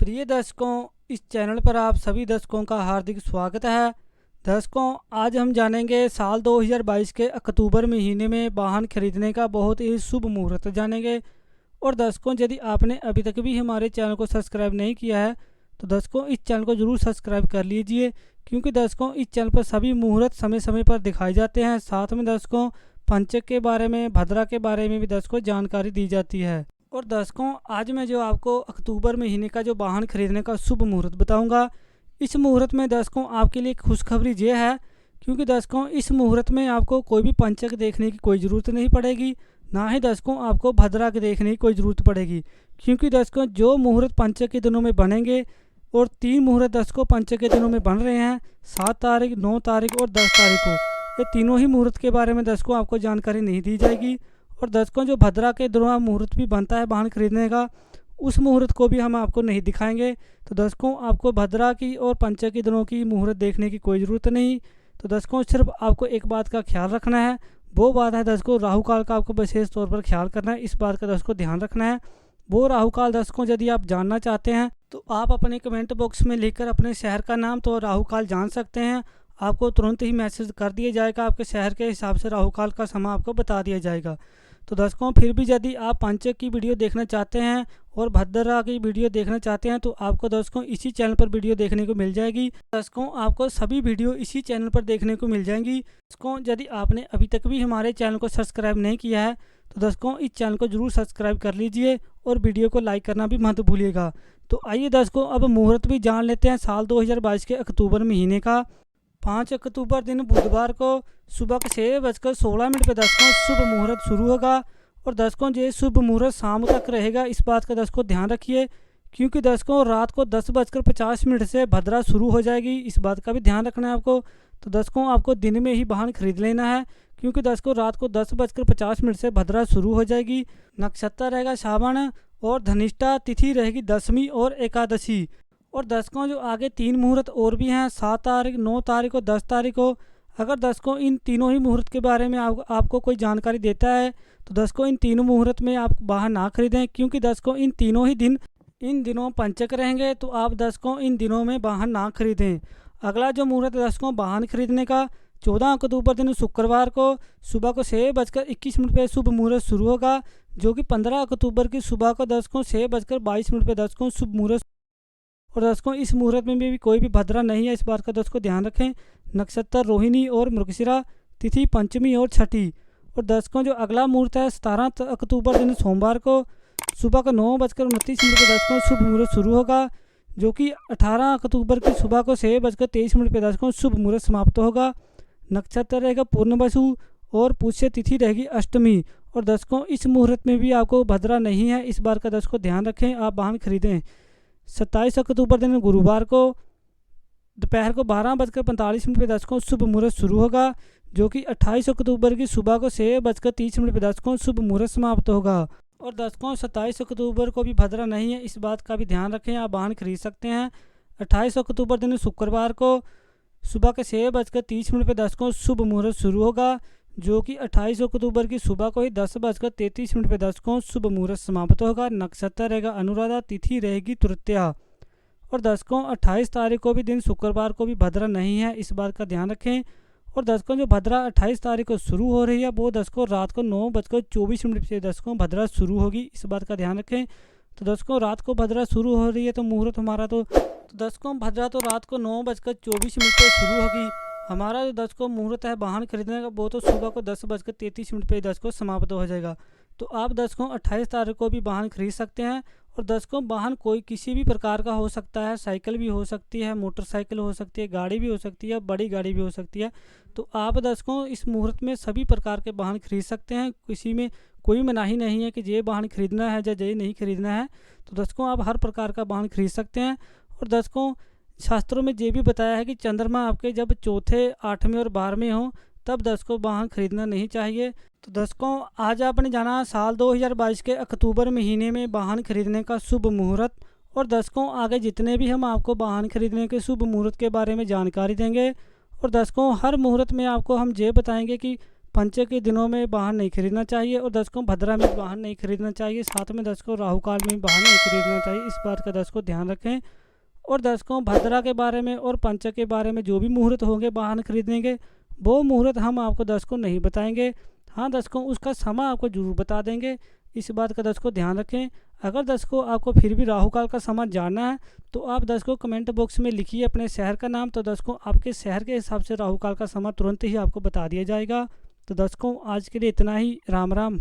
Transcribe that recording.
प्रिय दर्शकों, इस चैनल पर आप सभी दर्शकों का हार्दिक स्वागत है। दर्शकों, आज हम जानेंगे साल 2022 के अक्टूबर महीने में वाहन खरीदने का बहुत ही शुभ मुहूर्त जानेंगे। और दर्शकों, यदि आपने अभी तक भी हमारे चैनल को सब्सक्राइब नहीं किया है तो दर्शकों इस चैनल को ज़रूर सब्सक्राइब कर लीजिए, क्योंकि दर्शकों इस चैनल पर सभी मुहूर्त समय समय पर दिखाए जाते हैं। साथ में दर्शकों पंचक के बारे में, भद्रा के बारे में भी दर्शकों जानकारी दी जाती है। और दर्शकों, आज मैं जो आपको अक्टूबर महीने का जो वाहन खरीदने का शुभ मुहूर्त बताऊंगा, इस मुहूर्त में दर्शकों आपके लिए खुशखबरी ये है, क्योंकि दर्शकों इस मुहूर्त में आपको कोई भी पंचक देखने की कोई ज़रूरत नहीं पड़ेगी, ना ही दर्शकों आपको भद्रा के देखने की कोई ज़रूरत पड़ेगी। क्योंकि दर्शकों जो मुहूर्त पंचक के दिनों में बनेंगे, और 3 मुहूर्त दर्शकों पंचक के दिनों में बन रहे हैं, 7 तारीख, 9 तारीख और 10 तारीख को। ये तीनों ही मुहूर्त के बारे में दर्शकों आपको जानकारी नहीं दी जाएगी। और दर्शकों जो भद्रा के दिनों मुहूर्त भी बनता है वाहन खरीदने का, उस मुहूर्त को भी हम आपको नहीं दिखाएंगे। तो दर्शकों आपको भद्रा की और पंचक के दिनों की मुहूर्त देखने की कोई ज़रूरत नहीं। तो दर्शकों सिर्फ आपको एक बात का ख्याल रखना है, वो बात है दर्शकों राहु काल का आपको विशेष तौर पर ख्याल करना है। इस बात का दर्शकों ध्यान रखना है। वो राहु काल दर्शकों यदि आप जानना चाहते हैं तो आप अपने कमेंट बॉक्स में लिखकर अपने शहर का नाम तो राहु काल जान सकते हैं। आपको तुरंत ही मैसेज कर दिया जाएगा, आपके शहर के हिसाब से राहु काल का समय आपको बता दिया जाएगा। तो दर्शकों फिर भी यदि आप पंचक की वीडियो देखना चाहते हैं और भद्रा की वीडियो देखना चाहते हैं तो आपको दर्शकों इसी चैनल पर वीडियो देखने को मिल जाएगी। दर्शकों आपको सभी वीडियो इसी चैनल पर देखने को मिल जाएंगी। दर्शकों यदि आपने अभी तक भी हमारे चैनल को सब्सक्राइब नहीं किया है तो दर्शकों इस चैनल को जरूर सब्सक्राइब कर लीजिए और वीडियो को लाइक करना भी मत भूलिएगा। तो आइए दर्शकों अब मुहूर्त भी जान लेते हैं साल 2022 के अक्टूबर महीने का। 5 अक्टूबर दिन बुधवार को सुबह के 6:16 पर दर्शकों शुभ मुहूर्त शुरू होगा। और दर्शकों ये शुभ मुहूर्त शाम तक रहेगा, इस बात का दर्शकों ध्यान रखिए, क्योंकि दर्शकों रात को 10:50 से भद्रा शुरू हो जाएगी, इस बात का भी ध्यान रखना है आपको। तो दर्शकों आपको दिन में ही वाहन खरीद लेना है, क्योंकि दर्शकों रात को 10:50 से भद्रा शुरू हो जाएगी। नक्षत्र रहेगा श्रावण और धनिष्ठा तिथि रहेगी दशमी और एकादशी। और दर्शकों जो आगे 3 मुहूर्त और भी हैं, 7 तारीख, 9 तारीख और 10 तारीख को। अगर दर्शकों इन तीनों ही मुहूर्त के बारे में आपको कोई जानकारी देता है तो दर्शकों इन तीनों मुहूर्त में आप वाहन ना खरीदें, क्योंकि दर्शकों इन तीनों ही इन दिनों पंचक रहेंगे, तो आप दर्शकों इन दिनों में वाहन ना खरीदें। अगला जो मुहूर्त दर्शकों वाहन खरीदने का 14 अक्टूबर दिन शुक्रवार को सुबह को 6:21 पर शुभ मुहूर्त शुरू होगा, जो कि 15 अक्टूबर की सुबह को दर्शकों 6:22 पर दर्शकों शुभ मुहूर्त। और दर्शकों इस मुहूर्त में भी कोई भी भद्रा नहीं है, इस बात का दर्शकों ध्यान रखें। नक्षत्र रोहिणी और मृगशिरा, तिथि पंचमी और छठी। और दर्शकों जो अगला मुहूर्त है 17 अक्टूबर दिन सोमवार को सुबह को 9:29 पर दर्शकों शुभ मुहूर्त शुरू होगा, जो कि 18 अक्टूबर की सुबह को 6:23 पर दर्शकों शुभ मुहूर्त समाप्त होगा। नक्षत्र रहेगा पूर्णवसु और पुष्य तिथि रहेगी अष्टमी। और दर्शकों इस मुहूर्त में भी आपको भद्रा नहीं है, इस बार का दर्शकों ध्यान रखें, आप वाहन खरीदें। 27 अक्टूबर दिन गुरुवार को दोपहर को 12:45 पर दर्शकों शुभ मुहूर्त शुरू होगा, जो कि 28 अक्टूबर की सुबह को 6:30 पर दर्शकों शुभ मुहूर्त समाप्त होगा। और दर्शकों 27 अक्टूबर को भी भद्रा नहीं है, इस बात का भी ध्यान रखें, आप वाहन खरीद सकते हैं। 28 अक्टूबर दिन शुक्रवार को सुबह के 6:30 पर दर्शकों शुभ मुहूर्त शुरू होगा, जो कि 28 अक्टूबर की सुबह को ही 10:33 पर दर्शकों शुभ मुहूर्त समाप्त होगा। नक्षत्र रहेगा अनुराधा, तिथि रहेगी तृतीया। और दर्शकों 28 तारीख को भी दिन शुक्रवार को भी भद्रा नहीं है, इस बात का ध्यान रखें। और दर्शकों जो भद्रा 28 तारीख को शुरू हो रही है वो दर्शकों रात को 9:24 से दर्शकों भद्रा शुरू होगी, इस बात का ध्यान रखें। तो दर्शकों रात को भद्रा शुरू हो रही है तो मुहूर्त हमारा तो दर्शकों भद्रा तो रात को 9:24 पर शुरू होगी। हमारा जो दर्शकों मुहूर्त है वाहन खरीदने का वो तो सुबह को 10:33 पर दर्शकों समाप्त हो जाएगा। तो आप दर्शकों 28 तारीख को भी वाहन खरीद सकते हैं। और दर्शकों वाहन कोई किसी भी प्रकार का हो सकता है, साइकिल भी हो सकती है, मोटरसाइकिल हो सकती है, गाड़ी भी हो सकती है, बड़ी गाड़ी भी हो सकती है। तो आप दर्शकों इस मुहूर्त में सभी प्रकार के वाहन खरीद सकते हैं, किसी में कोई मनाही नहीं है कि ये वाहन खरीदना है या ये नहीं खरीदना है। तो दर्शकों आप हर प्रकार का वाहन खरीद सकते हैं। और दर्शकों शास्त्रों में ये भी बताया है कि चंद्रमा आपके जब चौथे, 8वें और 12वें हों तब दर्शकों वाहन खरीदना नहीं चाहिए। तो दर्शकों आज आपने जाना साल 2022 के अक्टूबर महीने में वाहन खरीदने का शुभ मुहूर्त। और दर्शकों आगे जितने भी हम आपको वाहन खरीदने के शुभ मुहूर्त के बारे में जानकारी देंगे। और दर्शकों हर मुहूर्त में आपको हम ये बताएंगे कि पंचक के दिनों में वाहन नहीं खरीदना चाहिए और दर्शकों भद्रा में वाहन नहीं खरीदना चाहिए। साथ में दर्शकों राहु काल में वाहन नहीं खरीदना चाहिए, इस बात का दर्शकों ध्यान रखें। और दर्शकों भद्रा के बारे में और पंचक के बारे में जो भी मुहूर्त होंगे वाहन खरीदने के, वो मुहूर्त हम आपको दर्शकों नहीं बताएंगे। हाँ दर्शकों, उसका समय आपको जरूर बता देंगे, इस बात का दर्शकों ध्यान रखें। अगर दर्शकों आपको फिर भी राहु काल का समय जानना है तो आप दर्शकों कमेंट बॉक्स में लिखिए अपने शहर का नाम, तो दर्शकों आपके शहर के हिसाब से राहु काल का समय तुरंत ही आपको बता दिया जाएगा। तो दर्शकों आज के लिए इतना ही। राम राम।